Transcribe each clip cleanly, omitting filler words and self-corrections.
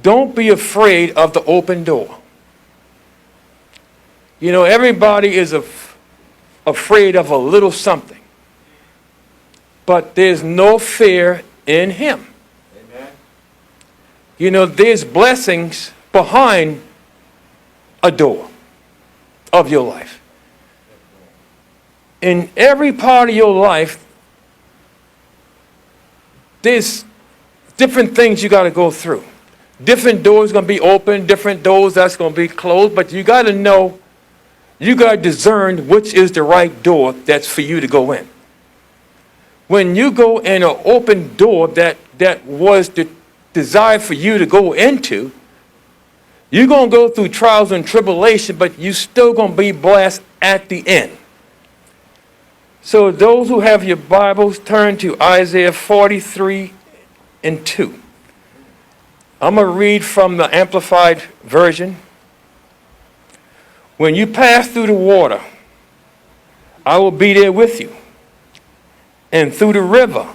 Don't be afraid of the open door. You know, everybody is afraid of a little something. But there's no fear in him. Amen. You know, there's blessings behind a door of your life. In every part of your life, there's different things you got to go through. Different doors going to be open, different doors that's going to be closed, but you got to know, you got to discern which is the right door that's for you to go in. When you go in an open door that was the desire for you to go into, you're going to go through trials and tribulation, but you're still going to be blessed at the end. So those who have your Bibles, turn to Isaiah 43 and 2. I'm going to read from the Amplified Version. When you pass through the water, I will be there with you. And through the river,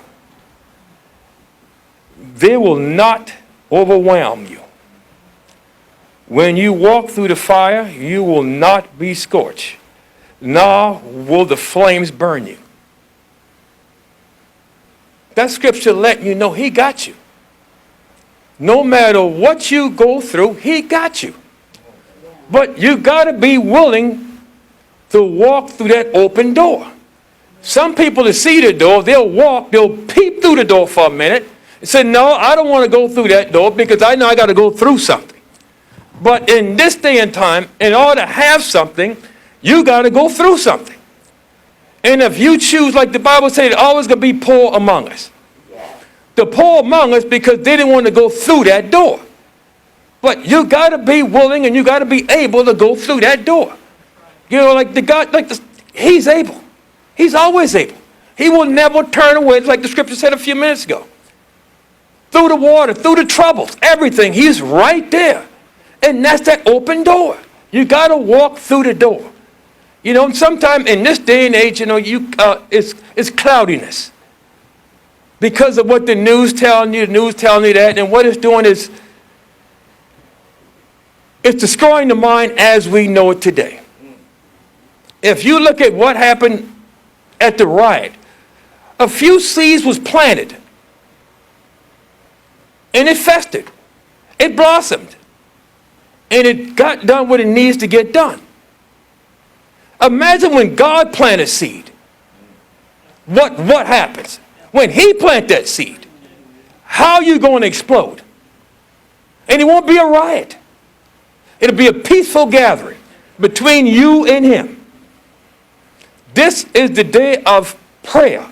they will not overwhelm you. When you walk through the fire, you will not be scorched, nor will the flames burn you. That scripture letting you know he got you. No matter what you go through, he got you. But you got to be willing to walk through that open door. Some people that see the door, they'll peep through the door for a minute and say, no, I don't want to go through that door because I know I got to go through something. But in this day and time, in order to have something, you got to go through something. And if you choose, like the Bible says, there's always going to be poor among us. The poor among us because they didn't want to go through that door. But you got to be willing and you got to be able to go through that door. You know, like the God, he's able. He's always able. He will never turn away, like the scripture said a few minutes ago. Through the water, through the troubles, everything, he's right there. And that's that open door. You got to walk through the door. You know, sometimes in this day and age, you know, it's cloudiness. Because of what the news telling you that, and what it's doing is, it's destroying the mind as we know it today. If you look at what happened at the riot, a few seeds was planted, and it festered, it blossomed, and it got done what it needs to get done. Imagine when God planted a seed. What happens? When he planted that seed, how are you going to explode? And it won't be a riot. It'll be a peaceful gathering between you and him. This is the day of prayer.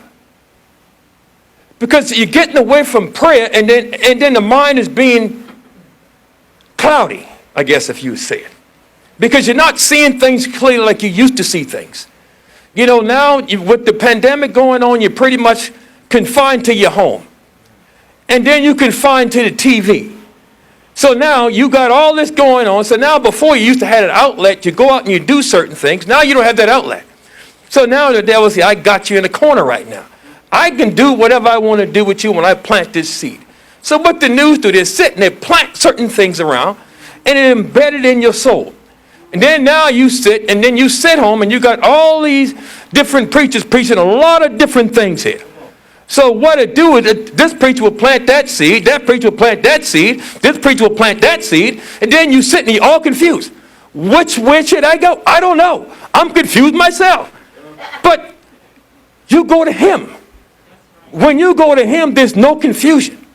Because you're getting away from prayer and then the mind is being cloudy, I guess if you would say it. Because you're not seeing things clearly like you used to see things. You know, now with the pandemic going on, you're pretty much confined to your home. And then you confined to the TV. So now you got all this going on. So now before you used to have an outlet, you go out and you do certain things. Now you don't have that outlet. So now the devil says, I got you in a corner right now. I can do whatever I want to do with you when I plant this seed. So what the news do, they sit and they plant certain things around and it embedded in your soul. And then now you sit and then you sit home and you got all these different preachers preaching a lot of different things here. So what it do is this preacher will plant that seed, that preacher will plant that seed, this preacher will plant that seed, and then you sit and you're all confused. Which way should I go? I don't know. I'm confused myself. But you go to him. When you go to him, there's no confusion.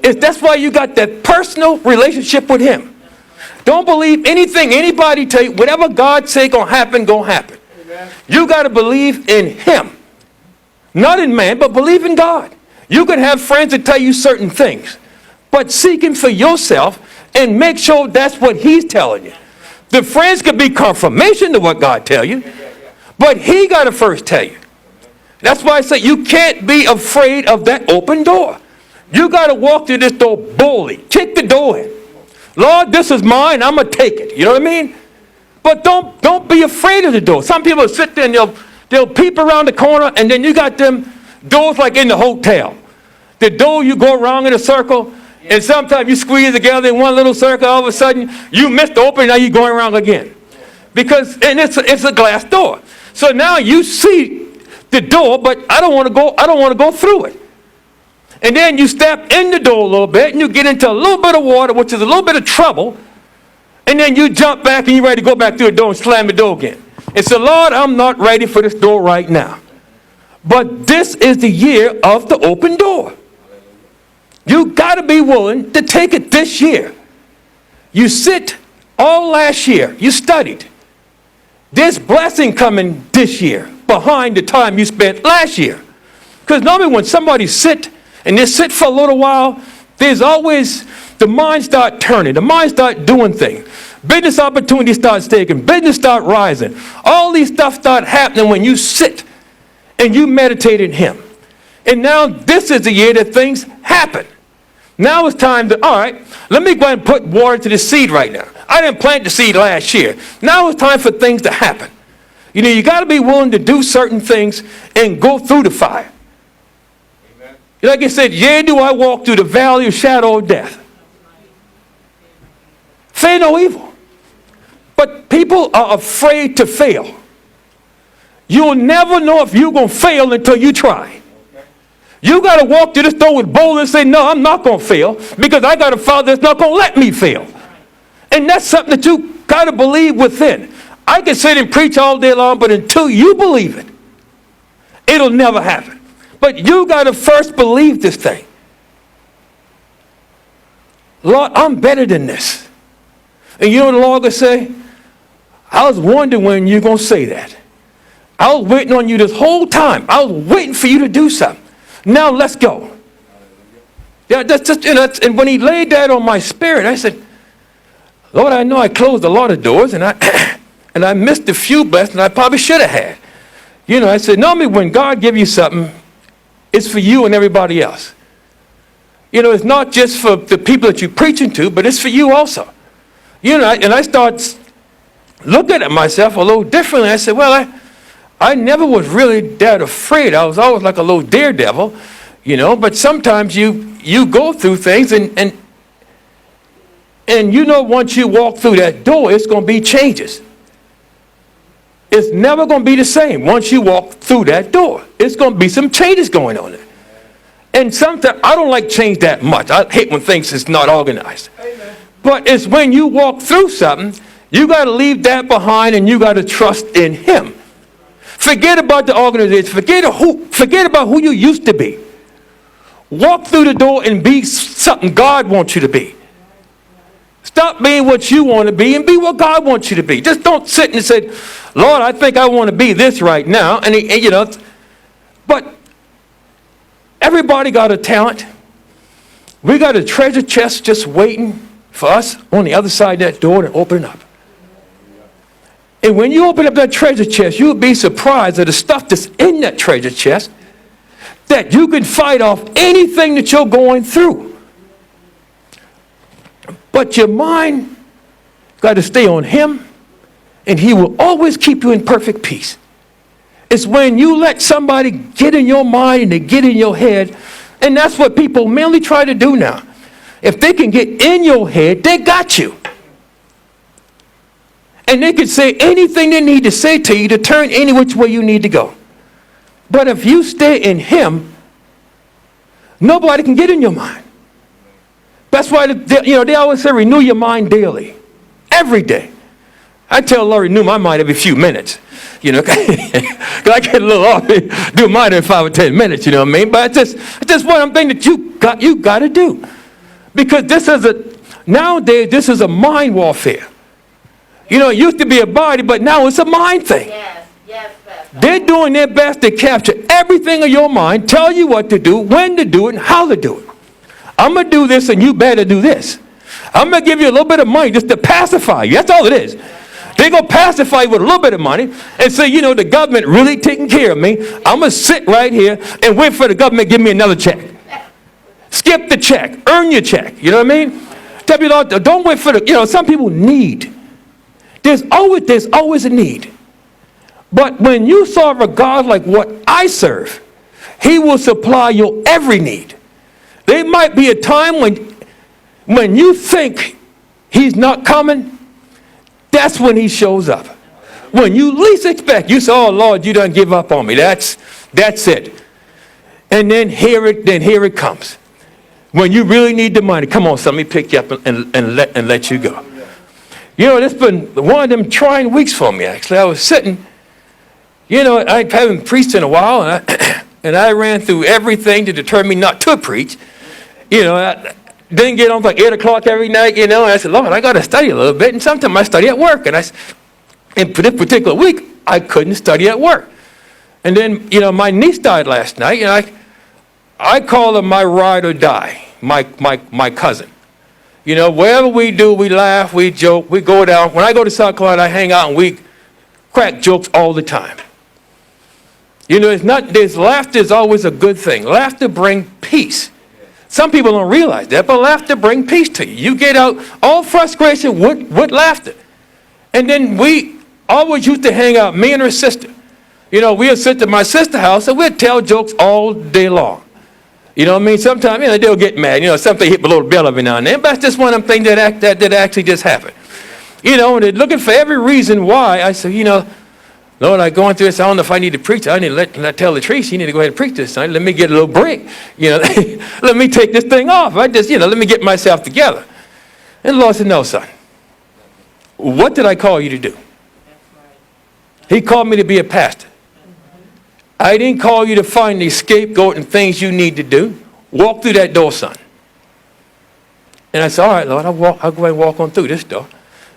That's why you got that personal relationship with him. Don't believe anything anybody tell you. Whatever God say gonna happen. You got to believe in him. Not in man, but believe in God. You can have friends that tell you certain things, but seek him for yourself and make sure that's what he's telling you. The friends could be confirmation to what God tell you, but he got to first tell you. That's why I say you can't be afraid of that open door. You got to walk through this door boldly. Kick the door in. Lord, this is mine. I'm going to take it. You know what I mean? But don't be afraid of the door. Some people sit there and they'll peep around the corner, and then you got them doors like in the hotel. The door you go around in a circle, And sometimes you squeeze together in one little circle, all of a sudden you missed the opening, now you're going around again. Because, and it's a glass door. So now you see the door, but I don't want to go through it. And then you step in the door a little bit and you get into a little bit of water, which is a little bit of trouble. And then you jump back and you're ready to go back through the door and slam the door again. And say, Lord, I'm not ready for this door right now. But this is the year of the open door. You got to be willing to take it this year. You sit all last year. You studied. There's blessing coming this year behind the time you spent last year. Because normally when somebody sit and they sit for a little while, there's always, the mind start turning. The mind start doing things. Business opportunities start taking. Business start rising. All these stuff start happening when you sit and you meditate in Him. And now this is the year that things happen. Now it's time to, all right, let me go ahead and put water to the seed right now. I didn't plant the seed last year. Now it's time for things to happen. You know, you got to be willing to do certain things and go through the fire. Amen. Like I said, yea, do I walk through the valley of shadow of death. Fear no evil. But people are afraid to fail. You'll never know if you're going to fail until you try. You got to walk through this door with boldness and say, no, I'm not going to fail because I got a Father that's not going to let me fail. And that's something that you got to believe within. I can sit and preach all day long, but until you believe it, it'll never happen. But you got to first believe this thing. Lord, I'm better than this. And you know what the Lord will say? I was wondering when you're going to say that. I was waiting on you this whole time. I was waiting for you to do something. Now let's go. Yeah, that's just, and when He laid that on my spirit, I said, Lord, I know I closed a lot of doors and I missed a few blessings I probably should have had. You know, I said, normally when God gives you something, it's for you and everybody else. You know, it's not just for the people that you're preaching to, but it's for you also. You know, and I start looking at myself a little differently. I said, well, I never was really that afraid. I was always like a little daredevil, you know, but sometimes you go through things and you know once you walk through that door, it's going to be changes. It's never going to be the same once you walk through that door. It's going to be some changes going on there. And sometimes, I don't like change that much. I hate when things is not organized. Amen. But it's when you walk through something, you got to leave that behind and you got to trust in Him. Forget about the organization. Forget about who you used to be. Walk through the door and be something God wants you to be. Stop being what you want to be and be what God wants you to be. Just don't sit and say, Lord, I think I want to be this right now. And you know, but everybody got a talent. We got a treasure chest just waiting for us on the other side of that door to open up. And when you open up that treasure chest, you'll be surprised at the stuff that's in that treasure chest, that you can fight off anything that you're going through. But your mind got to stay on Him, and He will always keep you in perfect peace. It's when you let somebody get in your mind and they get in your head, and that's what people mainly try to do now. If they can get in your head, they got you. And they can say anything they need to say to you to turn any which way you need to go. But if you stay in Him, nobody can get in your mind. That's why they always say renew your mind daily, every day. I tell Laura renew my mind every few minutes, you know, 'cause I get a little off, do mine in 5 or 10 minutes, you know what I mean? But it's just one thing that you got to do, because nowadays this is a mind warfare. You know, it used to be a body, but now it's a mind thing. Yes, Pastor. They're doing their best to capture everything of your mind, tell you what to do, when to do it, and how to do it. I'm going to do this, and you better do this. I'm going to give you a little bit of money just to pacify you. That's all it is. They're going to pacify you with a little bit of money and say, you know, the government really taking care of me. I'm going to sit right here and wait for the government to give me another check. Skip the check. Earn your check. You know what I mean? Tell people, don't wait for some people need. There's always a need. But when you serve a God like what I serve, He will supply your every need. There might be a time when When you think he's not coming, that's when he shows up. When you least expect, you say, oh, Lord, you done give up on me. That's it. And then here it comes. When you really need the money, come on, son, let me pick you up and let you go. You know, it's been one of them trying weeks for me, actually. I was sitting, you know, I haven't preached in a while, and I ran through everything to determine me not to preach. You know, I didn't get on like 8 o'clock every night, you know, and I said, Lord, I got to study a little bit, and sometimes I study at work. And in this particular week, I couldn't study at work. And then, you know, my niece died last night, and I call her my ride or die, my cousin. You know, wherever we do, we laugh, we joke, we go down. When I go to South Carolina, I hang out and we crack jokes all the time. You know, laughter is always a good thing. Laughter brings peace. Some people don't realize that, but laughter brings peace to you. You get out all frustration with laughter. And then we always used to hang out, me and her sister. You know, we'd sit at my sister's house and we'd tell jokes all day long. You know what I mean? Sometimes, you know, they'll get mad. You know, something hit below the bell every now and then. But that's just one of them things that actually just happened. You know, and they're looking for every reason why. I said, you know, Lord, I'm going through this. I don't know if I need to preach. I need to tell Latrice, you need to go ahead and preach this tonight. Let me get a little break. You know, let me take this thing off. Let me get myself together. And the Lord said, no, son. What did I call you to do? He called me to be a pastor. I didn't call you to find the scapegoat and things you need to do. Walk through that door, son. And I said, all right, Lord, I'll go ahead and walk on through this door.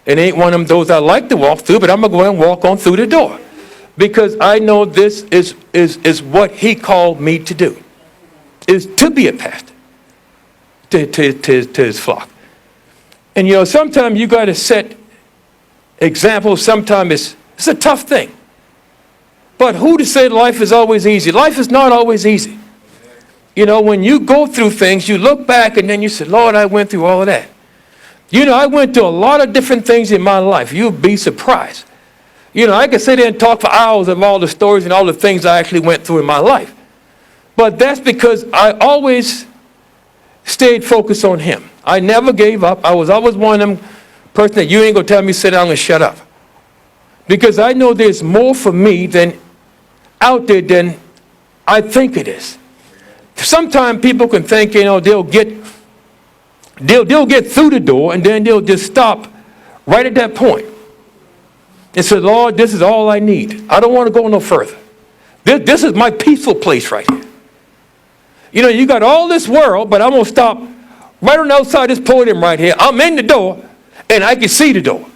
It ain't one of them doors I like to walk through, but I'm going to go ahead and walk on through the door. Because I know this is what he called me to do, is to be a pastor to his flock. And, you know, sometimes you got to set examples. Sometimes it's a tough thing. But who to say life is always easy? Life is not always easy. You know, when you go through things, you look back and then you say, Lord, I went through all of that. You know, I went through a lot of different things in my life. You'll be surprised. You know, I could sit there and talk for hours of all the stories and all the things I actually went through in my life. But that's because I always stayed focused on him. I never gave up. I was always one of them person that you ain't going to tell me sit down and shut up. Because I know there's more for me out there than I think it is. Sometimes people can think, you know, they'll get through the door and then they'll just stop right at that point and say, Lord, this is all I need. I don't want to go no further. This is my peaceful place right here. You know, you got all this world, but I'm going to stop right on the outside this podium right here. I'm in the door and I can see the door.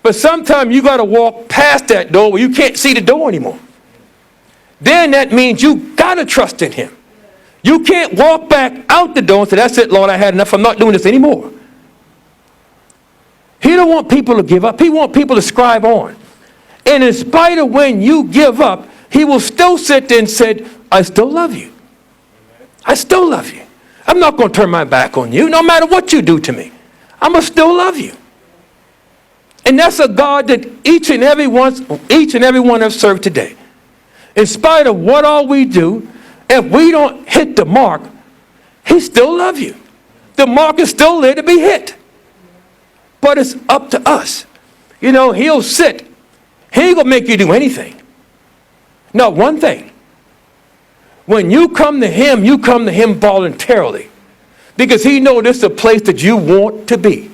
But sometimes you got to walk past that door where you can't see the door anymore. Then that means you got to trust in him. You can't walk back out the door and say, that's it, Lord, I had enough. I'm not doing this anymore. He don't want people to give up. He wants people to scribe on. And in spite of when you give up, he will still sit there and say, I still love you. I still love you. I'm not going to turn my back on you no matter what you do to me. I'm going to still love you. And that's a God that each and every one of us serve today. In spite of what all we do, if we don't hit the mark, he still loves you. The mark is still there to be hit. But it's up to us. You know, he'll sit. He ain't going to make you do anything. Not one thing. When you come to him voluntarily. Because he knows this is a place that you want to be.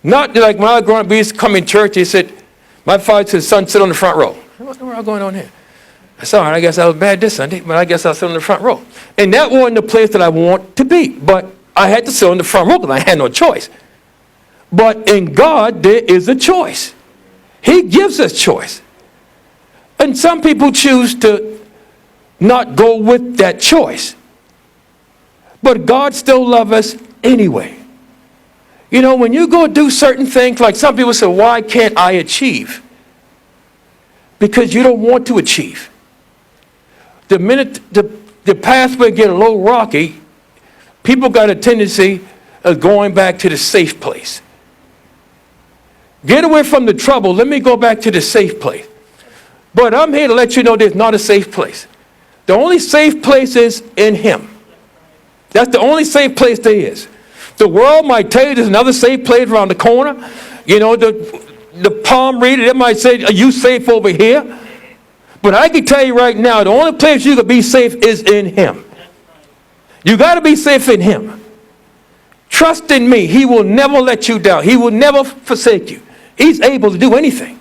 Not like when I was growing up, we used to come in church, he said, my father said, son, sit on the front row. What's going on here? I said, all right, I guess I was bad this Sunday, but I guess I'll sit on the front row. And that wasn't the place that I want to be. But I had to sit on the front row because I had no choice. But in God, there is a choice. He gives us choice. And some people choose to not go with that choice. But God still loves us anyway. You know, when you go do certain things, like some people say, why can't I achieve? Because you don't want to achieve. The minute the pathway get a little rocky, people got a tendency of going back to the safe place. Get away from the trouble. Let me go back to the safe place. But I'm here to let you know there's not a safe place. The only safe place is in him. That's the only safe place there is. The world might tell you there's another safe place around the corner. You know, the palm reader, it might say, are you safe over here? But I can tell you right now, the only place you can be safe is in him. You got to be safe in him. Trust in me. He will never let you down. He will never forsake you. He's able to do anything,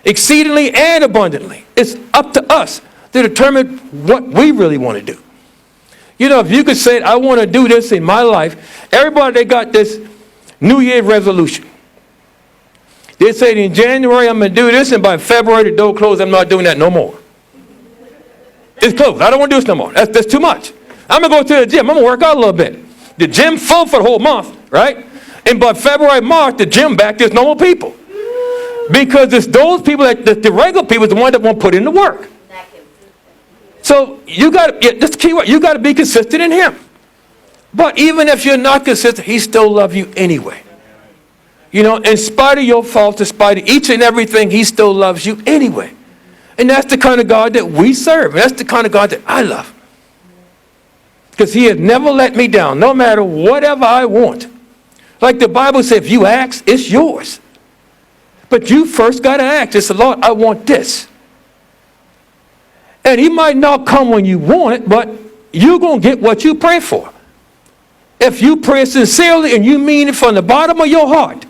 exceedingly and abundantly. It's up to us to determine what we really want to do. You know, if you could say, I want to do this in my life, everybody, they got this New Year resolution. They say in January, I'm going to do this, and by February, the door closed, I'm not doing that no more. It's closed. I don't want to do this no more. That's too much. I'm going to go to the gym. I'm going to work out a little bit. The gym full for the whole month, right? And by February, March, the gym back, there's no more people. Because it's those people, the regular people, the one that won't put in the work. So you got to, that's the key word, you got to be consistent in him. But even if you're not consistent, he still loves you anyway. You know, in spite of your faults, in spite of each and everything, he still loves you anyway. And that's the kind of God that we serve. And that's the kind of God that I love. Because he has never let me down, no matter whatever I want. Like the Bible says, if you ask, it's yours. But you first got to ask. It's the Lord, I want this. And he might not come when you want it, but you're going to get what you pray for. If you pray sincerely and you mean it from the bottom of your heart,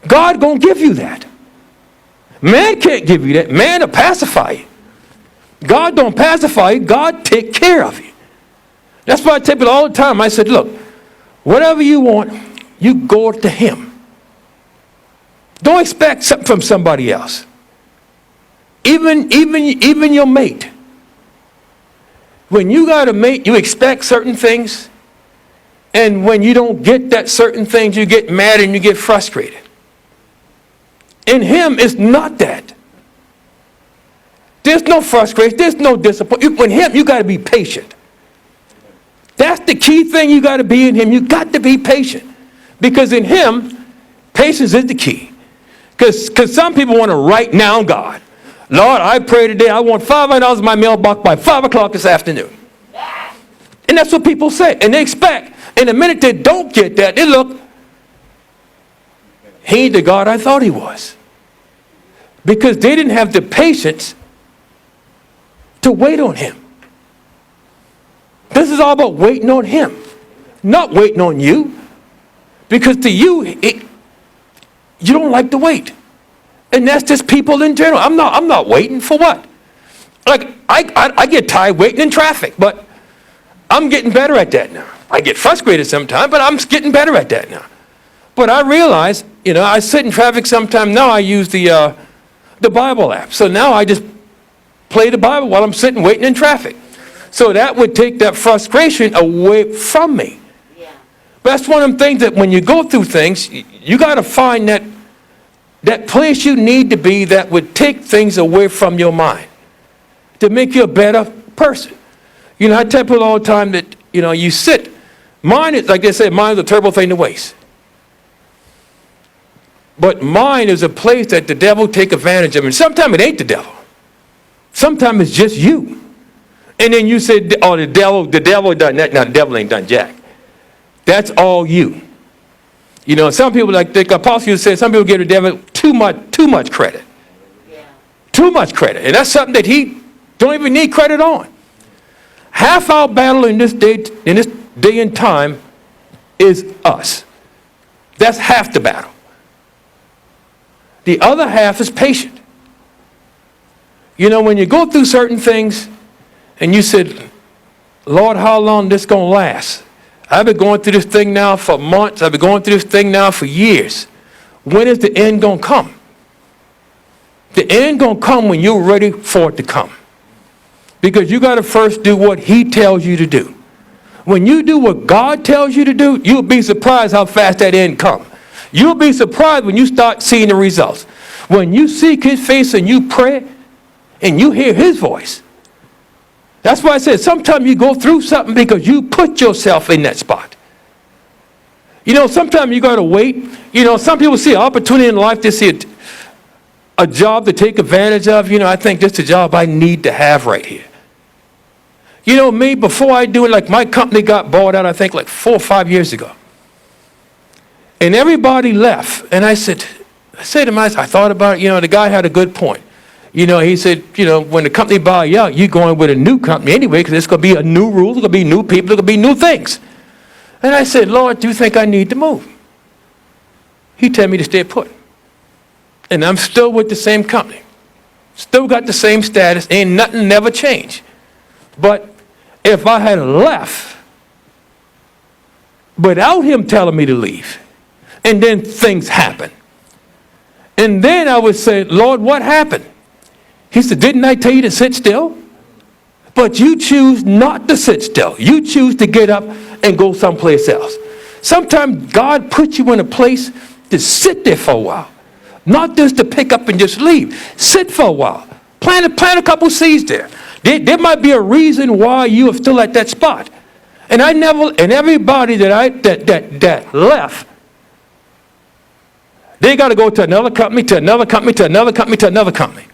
God going to give you that. Man can't give you that. Man will pacify you. God don't pacify you. God take care of you. That's why I tell people all the time. I said, look, whatever you want, you go to him. Don't expect something from somebody else. Even your mate. When you got a mate, you expect certain things. And when you don't get that certain things, you get mad and you get frustrated. In him, it's not that. There's no frustration. There's no disappointment. With him, you got to be patient. That's the key thing you got to be in him. You got to be patient. Because in him, patience is the key. Because some people want to right now God. Lord, I pray today, I want $500 in my mailbox by 5 o'clock this afternoon. And that's what people say. And they expect. And the minute they don't get that, they look, he ain't the God I thought he was. Because they didn't have the patience to wait on him. This is all about waiting on him, not waiting on you. Because to you, you don't like to wait. And that's just people in general. I'm not waiting for what? Like, I get tired waiting in traffic, but I'm getting better at that now. I get frustrated sometimes, but I'm getting better at that now. But I realize, you know, I sit in traffic sometimes. Now I use the Bible app. So now I just play the Bible while I'm sitting waiting in traffic. So that would take that frustration away from me. Yeah. But that's one of them things that when you go through things, you got to find that place you need to be that would take things away from your mind to make you a better person. You know, I tell people all the time that, you know, you sit. Mind is, like they say, mind is a terrible thing to waste. But mind is a place that the devil take advantage of. And sometimes it ain't the devil. Sometimes it's just you. And then you say, oh, the devil done that. Now the devil ain't done jack. That's all you. You know, some people, like the apostle said, some people give the devil too much credit. Yeah. Too much credit. And that's something that he don't even need credit on. Half our battle in this day and time is us. That's half the battle. The other half is patient. You know, when you go through certain things and you said, Lord, how long this going to last? I've been going through this thing now for months. I've been going through this thing now for years. When is the end going to come? The end going to come when you're ready for it to come. Because you got to first do what he tells you to do. When you do what God tells you to do, you'll be surprised how fast that end comes. You'll be surprised when you start seeing the results. When you seek his face and you pray and you hear his voice. That's why I said sometimes you go through something because you put yourself in that spot. You know, sometimes you got to wait. You know, some people see an opportunity in life. They see a job to take advantage of. You know, I think this is a job I need to have right here. You know, me, before I do it, like my company got bought out, I think like 4 or 5 years ago. And everybody left. And I said to myself, I thought about it, the guy had a good point. He said, when the company buy you out, you're going with a new company anyway, because it's going to be a new rule, it's going to be new people, it's going to be new things. And I said, Lord, do you think I need to move? He told me to stay put. And I'm still with the same company. Still got the same status, ain't nothing never changed. But if I had left without him telling me to leave, and then things happen, and then I would say, Lord, what happened? He said, didn't I tell you to sit still? But you choose not to sit still. You choose to get up and go someplace else. Sometimes God puts you in a place to sit there for a while. Not just to pick up and just leave. Sit for a while. Plant a couple seeds there. There might be a reason why you are still at that spot. And everybody that left, they got to go to another company, to another company, to another company, to another company.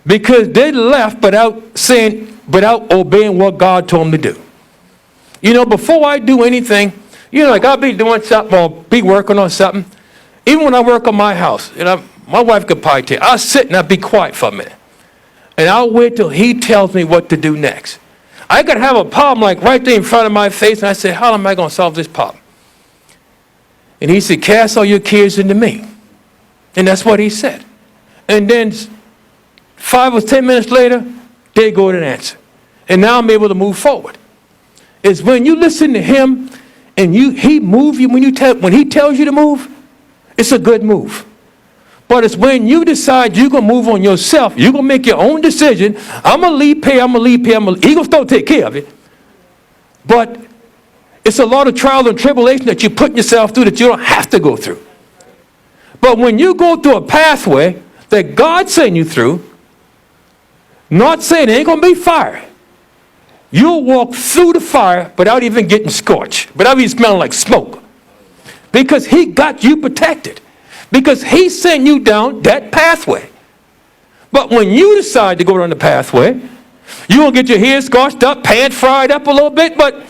Because they left without obeying what God told them to do. Before I do anything, like I'll be doing something or be working on something. Even when I work on my house, my wife could probably tell you, I'll sit and I'll be quiet for a minute. And I'll wait till he tells me what to do next. I could have a problem like right there in front of my face, and I say, how am I going to solve this problem? And he said, cast all your cares into me. And that's what he said. And then 5 or 10 minutes later, they go to an answer. And now I'm able to move forward. It's when you listen to him and he moves you, when he tells you to move, it's a good move. But it's when you decide you're going to move on yourself, you're going to make your own decision. I'm going to leave here, I'm going to leave here, he going to still take care of it. But it's a lot of trial and tribulation that you put yourself through that you don't have to go through. But when you go through a pathway that God sent you through, not saying it ain't going to be fire. You'll walk through the fire without even getting scorched, without even smelling like smoke. Because he got you protected. Because he sent you down that pathway. But when you decide to go down the pathway, you're going to get your hair scorched up, pants fried up a little bit, but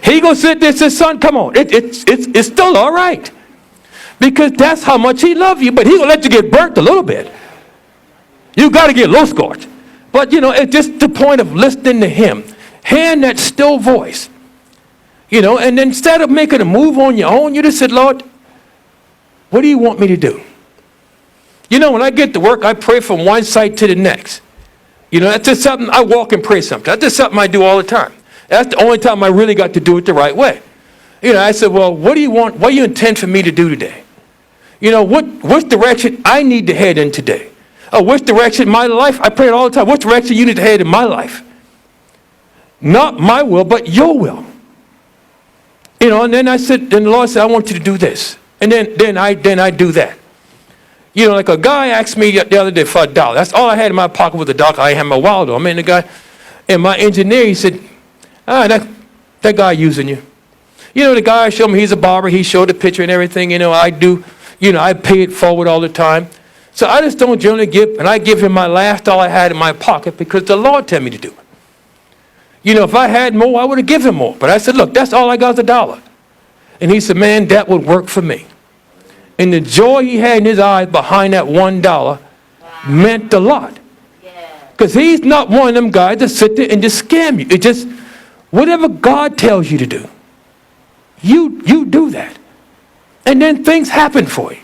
he going to sit there and say, son, come on, it's still all right. Because that's how much he loves you, but he going to let you get burnt a little bit. You got to get low scorched. But, it's just the point of listening to him. Hearing that still voice. And then instead of making a move on your own, you just said, Lord, what do you want me to do? When I get to work, I pray from one site to the next. That's just something, I walk and pray sometimes. That's just something I do all the time. That's the only time I really got to do it the right way. I said, well, what do you want? What do you intend for me to do today? What direction I need to head in today? Which direction my life, I pray it all the time. Which direction you need to head in my life? Not my will, but your will. And then then the Lord said, I want you to do this. And then I do that. Like a guy asked me the other day for $1. That's all I had in my pocket was $1. I had my wallet on. The guy, and my engineer, he said, that guy using you. The guy showed me, he's a barber. He showed the picture and everything. I do, I pay it forward all the time. So I just don't generally give, and I give him my last $1 I had in my pocket because the Lord told me to do it. If I had more, I would have given him more. But I said, look, that's all I got is $1. And he said, man, that would work for me. And the joy he had in his eyes behind that $1 meant a lot. Because he's not one of them guys that sit there and just scam you. It just, whatever God tells you to do, you do that. And then things happen for you.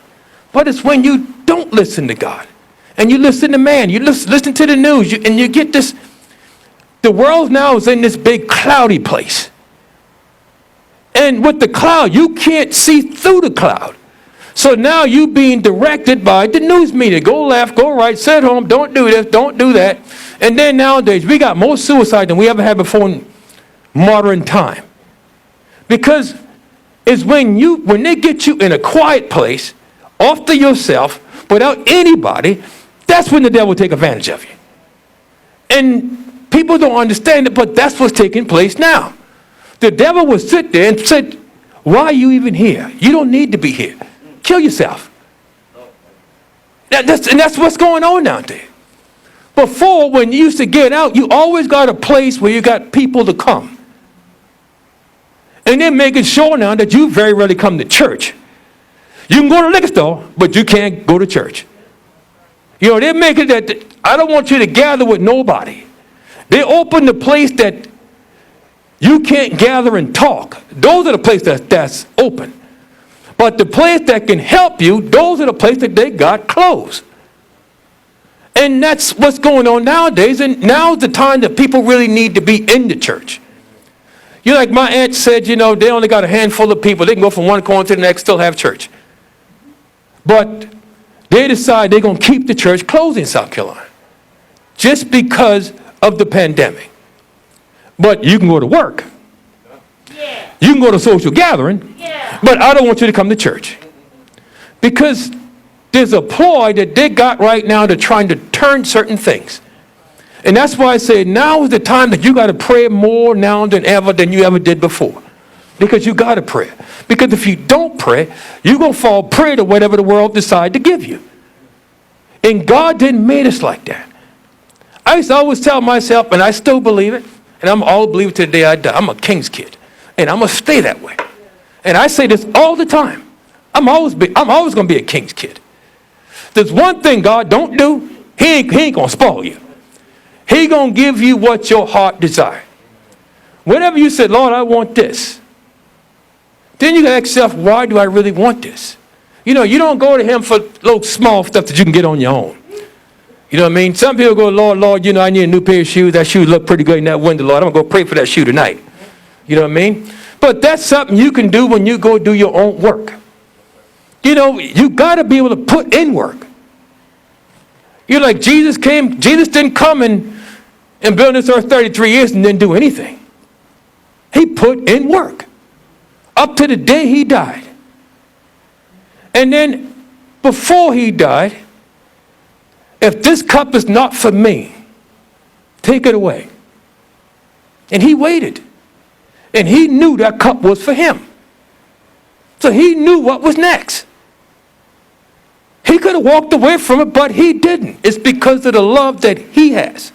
But it's when you don't listen to God and you listen to man, you listen to the news, and you get this. The world now is in this big cloudy place. And with the cloud, you can't see through the cloud. So now you being directed by the news media. Go left, go right, sit home, don't do this, don't do that. And then nowadays, we got more suicide than we ever had before in modern time. Because it's when they get you in a quiet place, off to yourself, without anybody, that's when the devil will take advantage of you. And people don't understand it, but that's what's taking place now. The devil will sit there and say, why are you even here? You don't need to be here. Kill yourself. And that's what's going on out there. Before, when you used to get out, you always got a place where you got people to come. And they're making sure now that you very rarely come to church. You can go to the liquor store, but you can't go to church. You know, they make it that I don't want you to gather with nobody. They open the place that you can't gather and talk. Those are the places that's open. But the place that can help you, those are the places that they got closed. And that's what's going on nowadays. And now's the time that people really need to be in the church. You know, like my aunt said, you know, they only got a handful of people. They can go from one corner to the next, still have church. But they decide they're going to keep the church closed in South Carolina just because of the pandemic. But you can go to work. Yeah. You can go to social gathering. Yeah. But I don't want you to come to church. Because there's a ploy that they got right now to trying to turn certain things. And that's why I say now is the time that you got to pray more now than you ever did before. Because you got to pray. Because if you don't pray, you're going to fall prey to whatever the world decides to give you. And God didn't make us like that. I used to always tell myself, and I still believe it, and I'm always believe it to the day I die, I'm a king's kid. And I'm going to stay that way. And I say this all the time. I'm always going to be a king's kid. There's one thing God don't do. He ain't going to spoil you. He going to give you what your heart desires. Whenever you say, Lord, I want this, then you can ask yourself, why do I really want this? You know, you don't go to him for little small stuff that you can get on your own. You know what I mean? Some people go, Lord, you know, I need a new pair of shoes. That shoe look pretty good in that window, Lord. I'm going to go pray for that shoe tonight. You know what I mean? But that's something you can do when you go do your own work. You know, you got to be able to put in work. You're like Jesus didn't come and build this earth 33 years and didn't do anything. He put in work up to the day he died. And then before he died, if this cup is not for me, take it away. And he waited. And he knew that cup was for him. So he knew what was next. He could have walked away from it, but he didn't. It's because of the love that he has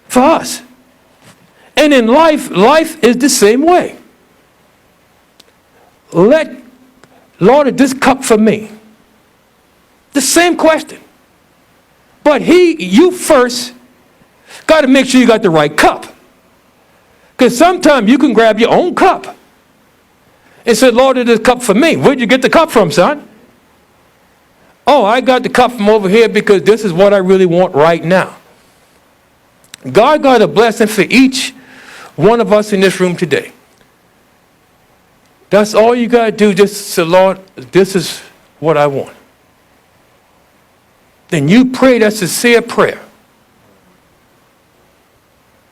for us. And in life is the same way. Lord, is this cup for me? The same question. But you first got to make sure you got the right cup. Because sometimes you can grab your own cup and say, Lord, is this cup for me? Where'd you get the cup from, son? Oh, I got the cup from over here because this is what I really want right now. God got a blessing for each one of us in this room today. That's all you got to do, just say, Lord, this is what I want. Then you pray that sincere prayer.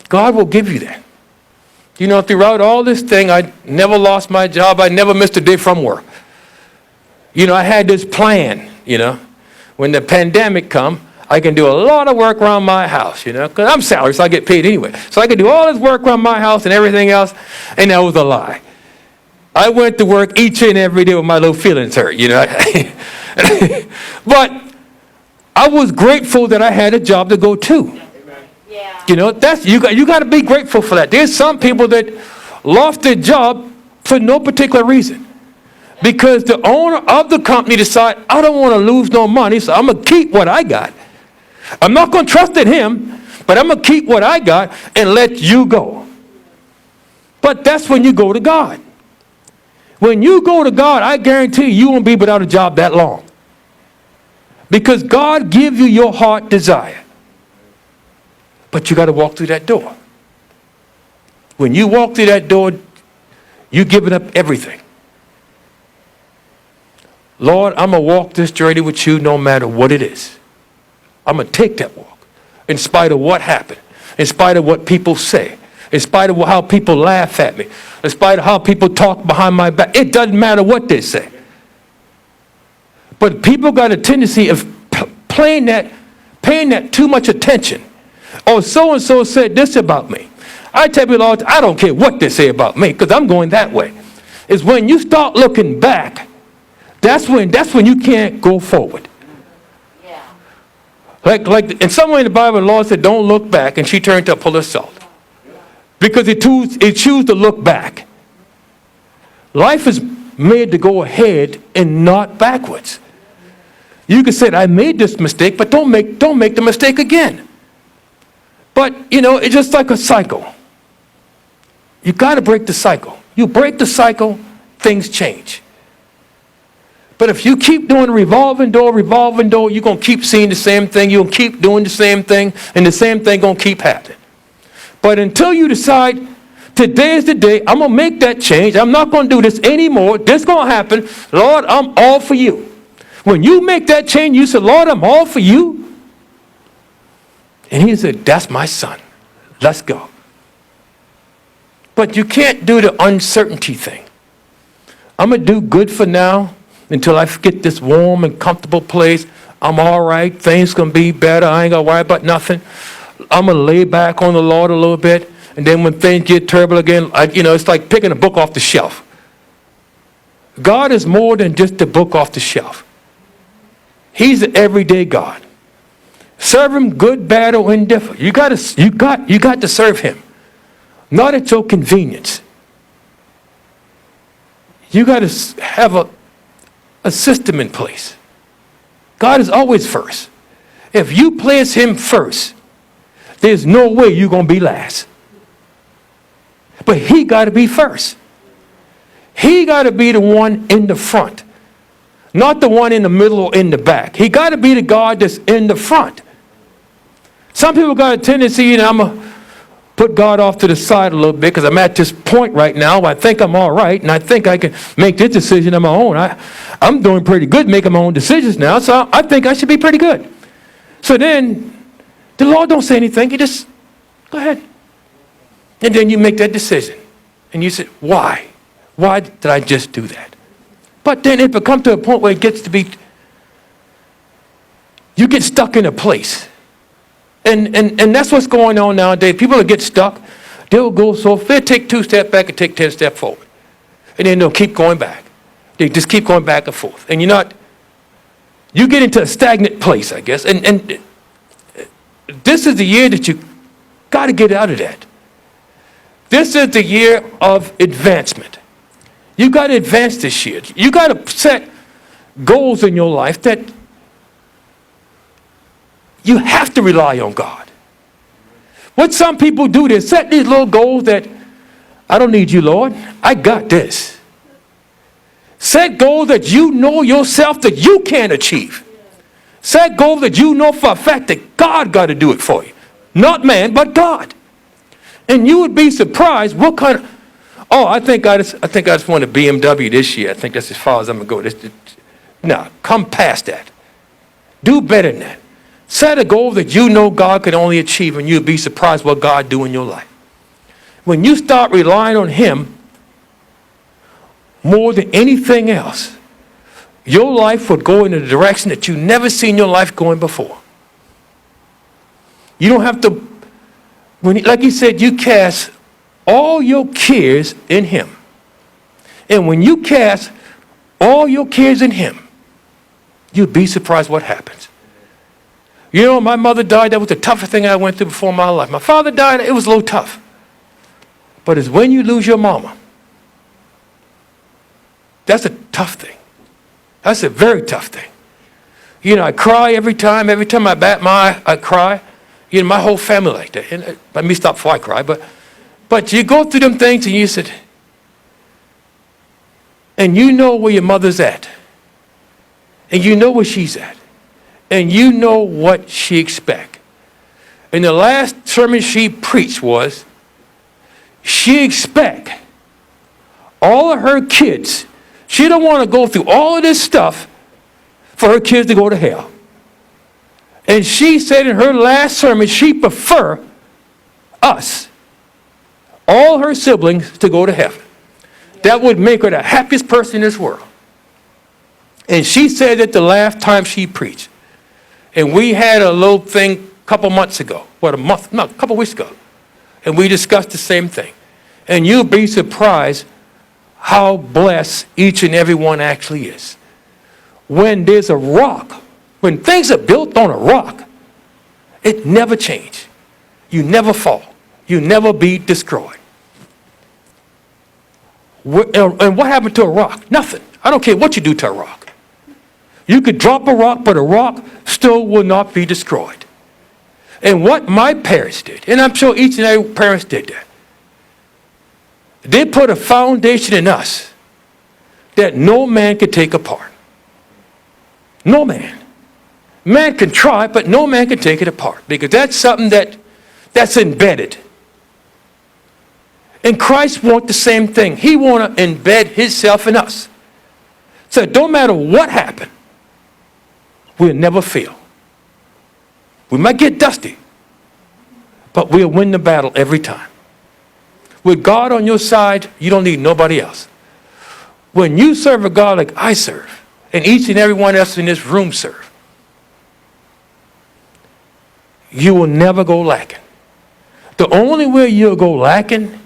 God will give you that. You know, throughout all this thing, I never lost my job. I never missed a day from work. You know, I had this plan, you know. When the pandemic come, I can do a lot of work around my house, you know, because I'm salaried, so I get paid anyway. So I can do all this work around my house and everything else, and that was a lie. I went to work each and every day with my little feelings hurt, you know. But I was grateful that I had a job to go to. Yeah. You know, you got to be grateful for that. There's some people that lost their job for no particular reason. Because the owner of the company decided, I don't want to lose no money, so I'm going to keep what I got. I'm not going to trust in him, but I'm going to keep what I got and let you go. But that's when you go to God. When you go to God, I guarantee you won't be without a job that long. Because God gives you your heart desire. But you got to walk through that door. When you walk through that door, you're giving up everything. Lord, I'm going to walk this journey with you no matter what it is. I'm going to take that walk in spite of what happened, in spite of what people say, in spite of how people laugh at me, in spite of how people talk behind my back. It doesn't matter what they say. But people got a tendency of paying that too much attention. Oh, so-and-so said this about me. I tell you, Lord, I don't care what they say about me because I'm going that way. It's when you start looking back, that's when you can't go forward. Yeah. Like in somewhere in the Bible, the Lord said, don't look back, and she turned to a pillar of salt. Because it choose to look back. Life is made to go ahead and not backwards. You can say, I made this mistake, but don't make the mistake again. But, it's just like a cycle. You got to break the cycle. You break the cycle, things change. But if you keep doing revolving door, you're going to keep seeing the same thing. You'll keep doing the same thing, and the same thing going to keep happening. But until you decide, today is the day, I'm going to make that change. I'm not going to do this anymore. This is going to happen. Lord, I'm all for you. When you make that change, you say, Lord, I'm all for you. And he said, that's my son. Let's go. But you can't do the uncertainty thing. I'm going to do good for now until I get this warm and comfortable place. I'm all right. Things going to be better. I ain't going to worry about nothing. I'm going to lay back on the Lord a little bit. And then when things get terrible again, it's like picking a book off the shelf. God is more than just a book off the shelf. He's an everyday God. Serve him good, bad, or indifferent. You got to serve him. Not at your convenience. You got to have a system in place. God is always first. If you place him first, there's no way you're going to be last. But he got to be first. He got to be the one in the front, not the one in the middle or in the back. He got to be the God that's in the front. Some people got a tendency, I'm going to put God off to the side a little bit because I'm at this point right now where I think I'm all right and I think I can make this decision on my own. I'm doing pretty good making my own decisions now, so I think I should be pretty good. So then the Lord don't say anything. He just, go ahead. And then you make that decision. And you say, why? Why did I just do that? But then it becomes to a point where it gets to be, you get stuck in a place. And that's what's going on nowadays. People will get stuck. They'll go so they'll take 2 steps back and take 10 steps forward. And then they'll keep going back. They just keep going back and forth. And you get into a stagnant place, I guess. And this is the year that you got to get out of that. This is the year of advancement. You got to advance this year. You got to set goals in your life that you have to rely on God. What some people do, they set these little goals that, I don't need you, Lord. I got this. Set goals that you know yourself that you can't achieve. Set goals that you know for a fact that God got to do it for you. Not man, but God. And you would be surprised what kind of, I think I just want a BMW this year. I think that's as far as I'm going to go. No, come past that. Do better than that. Set a goal that you know God can only achieve, and you'll be surprised what God do in your life. When you start relying on him more than anything else, your life would go in a direction that you've never seen your life going before. You don't have to, like he said, you cast all your cares in him. And when you cast all your cares in him, you'd be surprised what happens. My mother died. That was the toughest thing I went through before in my life. My father died. It was a little tough. But it's when you lose your mama. That's a tough thing. That's a very tough thing. I cry every time I bat my eye, I cry. My whole family like that. And let me stop before I cry. But you go through them things and you said, and you know where your mother's at. And you know where she's at. And you know what she expects. And the last sermon she preached was, she expect all of her kids, she don't want to go through all of this stuff for her kids to go to hell. And she said in her last sermon, she prefer us, all her siblings, to go to heaven. That would make her the happiest person in this world. And she said it the last time she preached. And we had a little thing a couple months ago. A couple weeks ago. And we discussed the same thing. And you'll be surprised how blessed each and every one actually is. When there's a rock, when things are built on a rock, it never changes. You never fall. You never be destroyed. And what happened to a rock? Nothing. I don't care what you do to a rock. You could drop a rock, but a rock still will not be destroyed. And what my parents did, and I'm sure each and every parents did that, they put a foundation in us that no man could take apart. No man. Man can try, but no man can take it apart, because that's something that's embedded. And Christ wants the same thing. He wants to embed himself in us. So it don't matter what happened, we'll never fail. We might get dusty, but we'll win the battle every time. With God on your side, you don't need nobody else. When you serve a God like I serve, and each and every one else in this room serve, you will never go lacking. The only way you'll go lacking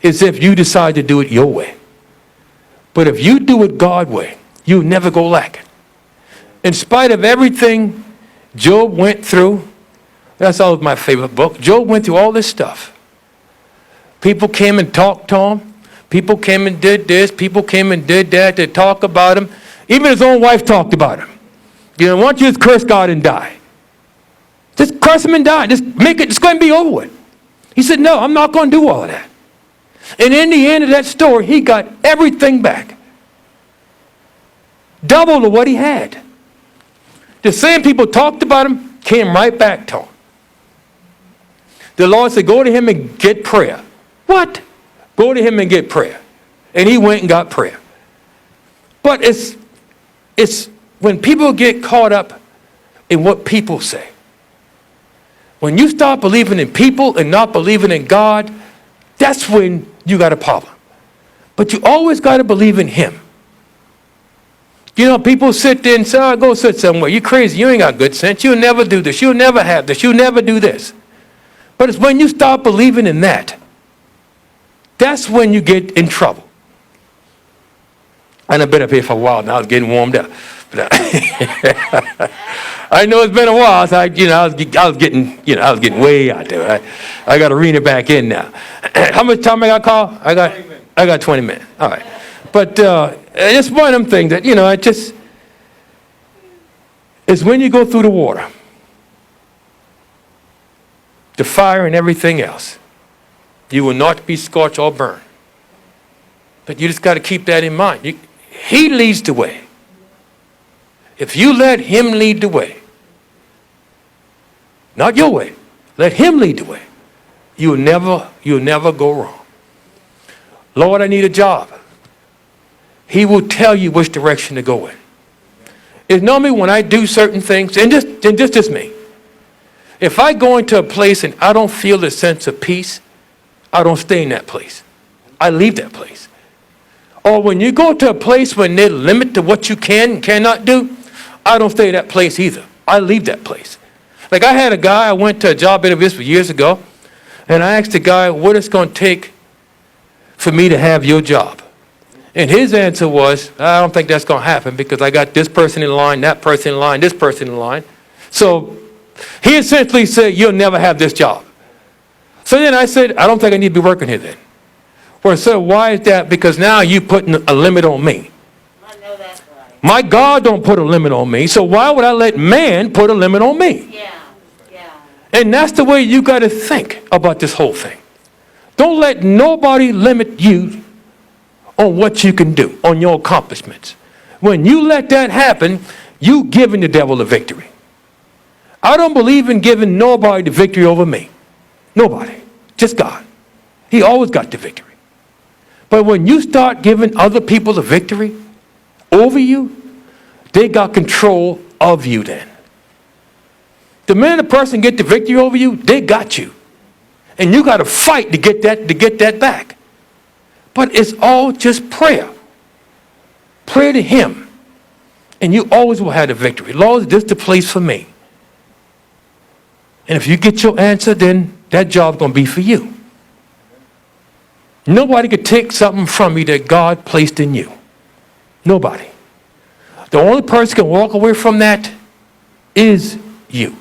is if you decide to do it your way. But if you do it God's way, you'll never go lacking. In spite of everything Job went through, that's always my favorite book. Job went through all this stuff. People came and talked to him. People came and did this. People came and did that to talk about him. Even his own wife talked about him. You know, why don't you just curse God and die? Just curse him and die. Just make it, it's going to be over with. He said, no, I'm not going to do all of that. And in the end of that story, he got everything back. Double to what he had. The same people talked about him came right back to him. The Lord said, go to him and get prayer. What? Go to him and get prayer. And he went and got prayer. But it's when people get caught up in what people say. When you start believing in people and not believing in God, that's when you got a problem. But you always got to believe in him. You know, people sit there and say, oh, go sit somewhere. You're crazy. You ain't got good sense. You'll never do this. You'll never have this. You'll never do this. But it's when you start believing in that, that's when you get in trouble. And I've been up here for a while now. I was getting warmed up. But I know it's been a while. So I was getting way out there. I got to rein it back in now. How much time I got, Carl? I got 20 minutes. All right. But it's one of them things that, it's when you go through the water, the fire and everything else, you will not be scorched or burned. But you just got to keep that in mind. He leads the way. If you let him lead the way, not your way, let him lead the way, you'll never go wrong. Lord, I need a job. He will tell you which direction to go in. It's normally when I do certain things, and just me. If I go into a place and I don't feel the sense of peace, I don't stay in that place. I leave that place. Or when you go to a place when they limit to what you can and cannot do, I don't stay in that place either. I leave that place. Like I had a guy, I went to a job interview years ago, and I asked the guy, what it's going to take for me to have your job? And his answer was, I don't think that's going to happen because I got this person in line, that person in line, this person in line. So he essentially said, you'll never have this job. So then I said, I don't think I need to be working here then. Well, so why is that? Because now you're putting a limit on me. I know that's right. My God don't put a limit on me, so why would I let man put a limit on me? Yeah. And that's the way you got to think about this whole thing. Don't let nobody limit you on what you can do, on your accomplishments. When you let that happen, you giving the devil the victory. I don't believe in giving nobody the victory over me. Nobody. Just God. He always got the victory. But when you start giving other people the victory over you, they got control of you then. The minute a person get the victory over you, they got you. And you got to fight to get that back. But it's all just prayer. Pray to him. And you always will have the victory. Lord, this is the place for me. And if you get your answer, then that job's going to be for you. Nobody could take something from you that God placed in you. Nobody. The only person can walk away from that is you.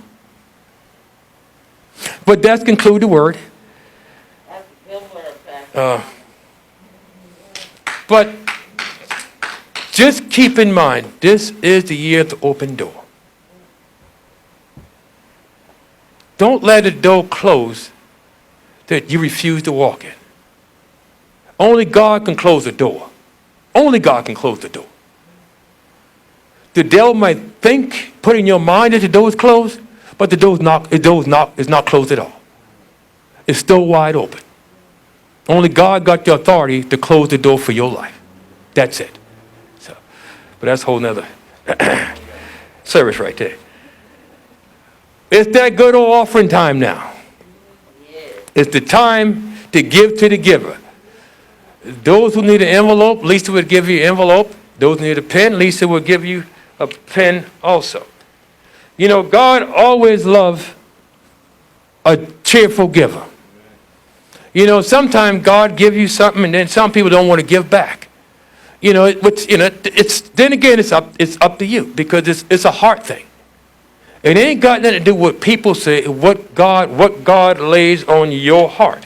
But that's conclude the word. That's a good word, Pastor. But just keep in mind, this is the year of the open door. Don't let the door close that you refuse to walk in. Only God can close the door. Only God can close the door. The devil might think, put in your mind that the door is closed, but the door is not closed at all. It's still wide open. Only God got the authority to close the door for your life. That's it. So, but that's a whole nother service right there. It's that good old offering time now. It's the time to give to the giver. Those who need an envelope, Lisa would give you an envelope. Those who need a pen, Lisa would give you a pen also. You know, God always loves a cheerful giver. You know, sometimes God gives you something and then some people don't want to give back. You know, then again, it's up to you because it's a heart thing. It ain't got nothing to do with what people say, what God lays on your heart.